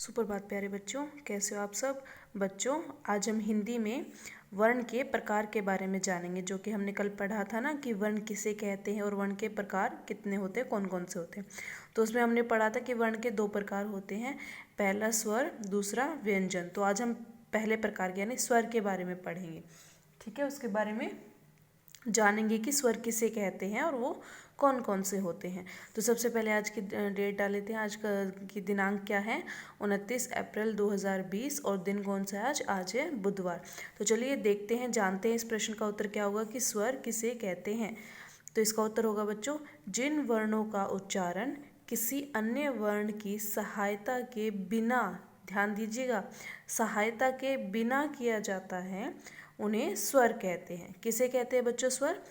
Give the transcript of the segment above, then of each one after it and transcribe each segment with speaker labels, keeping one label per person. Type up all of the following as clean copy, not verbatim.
Speaker 1: सुप्रभात प्यारे बच्चों, कैसे हो आप सब बच्चों। आज हम हिंदी में वर्ण के प्रकार के बारे में जानेंगे, जो कि हमने कल पढ़ा था ना कि वर्ण किसे कहते हैं और वर्ण के प्रकार कितने होते हैं, कौन कौन से होते हैं। तो उसमें हमने पढ़ा था कि वर्ण के दो प्रकार होते हैं, पहला स्वर, दूसरा व्यंजन। तो आज हम पहले प्रकार यानी स्वर के बारे में पढ़ेंगे, ठीक है। उसके बारे में जानेंगे कि स्वर किसे कहते हैं और वो कौन कौन से होते हैं। तो सबसे पहले आज की डेट डाल लेते हैं। आज की दिनांक क्या है, 29 अप्रैल 2020, और दिन कौन सा है आज है बुधवार। तो चलिए देखते हैं, जानते हैं इस प्रश्न का उत्तर क्या होगा कि स्वर किसे कहते हैं। तो इसका उत्तर होगा बच्चों, जिन वर्णों का उच्चारण किसी अन्य वर्ण की सहायता के बिना, ध्यान दीजिएगा, सहायता के बिना किया जाता है उन्हें स्वर कहते हैं। किसे कहते हैं बच्चों स्वर,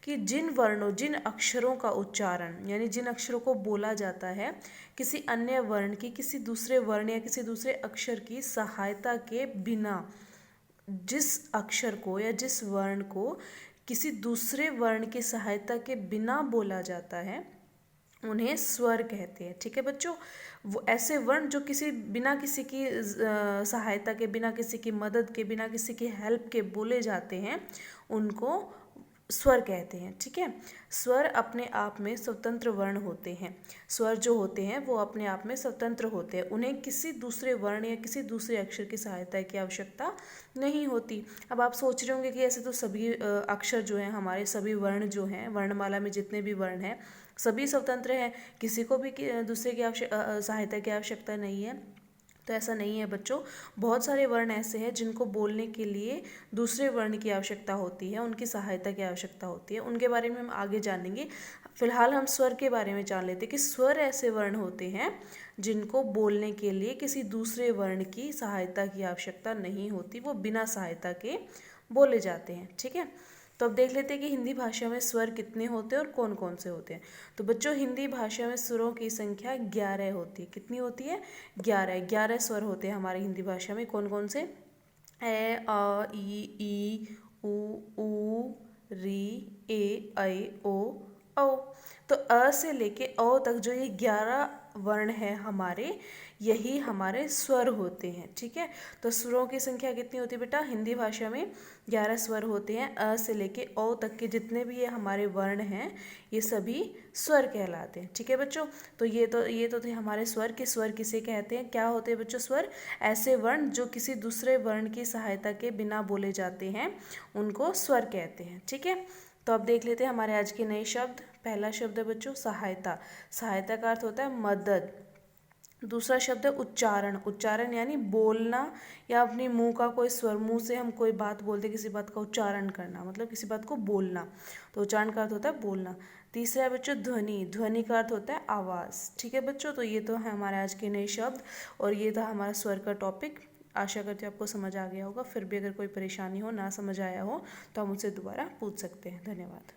Speaker 1: कि जिन वर्णों, जिन अक्षरों का उच्चारण यानी जिन अक्षरों को बोला जाता है किसी अन्य वर्ण की, किसी दूसरे वर्ण या किसी दूसरे अक्षर की सहायता के बिना, जिस अक्षर को या जिस वर्ण को किसी दूसरे वर्ण की सहायता के बिना बोला जाता है उन्हें स्वर कहते हैं, ठीक है बच्चों। वो ऐसे वर्ण जो किसी बिना किसी की सहायता के, बिना किसी की मदद के, बिना किसी की हेल्प के बोले जाते हैं उनको स्वर कहते हैं, ठीक है। स्वर अपने आप में स्वतंत्र वर्ण होते हैं। स्वर जो होते हैं वो अपने आप में स्वतंत्र होते हैं, उन्हें किसी दूसरे वर्ण या किसी दूसरे अक्षर की सहायता की आवश्यकता नहीं होती। अब आप सोच रहे होंगे कि ऐसे तो सभी अक्षर जो हैं, हमारे सभी वर्ण जो हैं, वर्णमाला में जितने भी वर्ण हैं सभी स्वतंत्र हैं, किसी को भी दूसरे की सहायता की आवश्यकता नहीं है। तो ऐसा नहीं है बच्चों, बहुत सारे वर्ण ऐसे हैं जिनको बोलने के लिए दूसरे वर्ण की आवश्यकता होती है, उनकी सहायता की आवश्यकता होती है। उनके बारे में हम आगे जानेंगे। फिलहाल हम स्वर के बारे में जान लेते हैं कि स्वर ऐसे वर्ण होते हैं जिनको बोलने के लिए किसी दूसरे वर्ण की सहायता की आवश्यकता नहीं होती, वो बिना सहायता के बोले जाते हैं, ठीक है। तो अब देख लेते हैं कि हिंदी भाषा में स्वर कितने होते हैं और कौन कौन से होते हैं। तो बच्चों, हिंदी भाषा में स्वरों की संख्या 11 होती है। कितनी होती है? 11 स्वर होते हैं हमारी हिंदी भाषा में। कौन कौन से? ए, अ, ई, उ, री, ए, ऐ, ओ, औ। तो अ से लेके औ तक जो ये 11 वर्ण है हमारे, यही हमारे स्वर होते हैं, ठीक है। तो स्वरों की संख्या कितनी होती है बेटा? हिंदी भाषा में 11 स्वर होते हैं। अ से लेके औ तक के जितने भी ये हमारे वर्ण हैं ये सभी स्वर कहलाते हैं, ठीक है बच्चों। तो ये तो थे हमारे स्वर के। स्वर किसे कहते हैं? क्या होते हैं बच्चों स्वर? ऐसे वर्ण जो किसी दूसरे वर्ण की सहायता के बिना बोले जाते हैं उनको स्वर कहते हैं, ठीक है। तो अब देख लेते हैं हमारे आज के नए शब्द। पहला शब्द है बच्चों सहायता। सहायता का अर्थ होता है मदद। दूसरा शब्द है उच्चारण। उच्चारण यानी बोलना या अपने मुंह का कोई स्वर, मुंह से हम कोई बात बोलते, किसी बात का उच्चारण करना, मतलब किसी बात को बोलना। तो उच्चारण का अर्थ होता है बोलना। तीसरा है बच्चों ध्वनि। ध्वनि का अर्थ होता है आवाज़, ठीक है बच्चों। तो ये तो है हमारे आज के नए शब्द और ये था हमारा स्वर का टॉपिक। आशा करती हूँ आपको समझ आ गया होगा। फिर भी अगर कोई परेशानी हो, ना समझ आया हो, तो आप मुझसे दोबारा पूछ सकते हैं। धन्यवाद।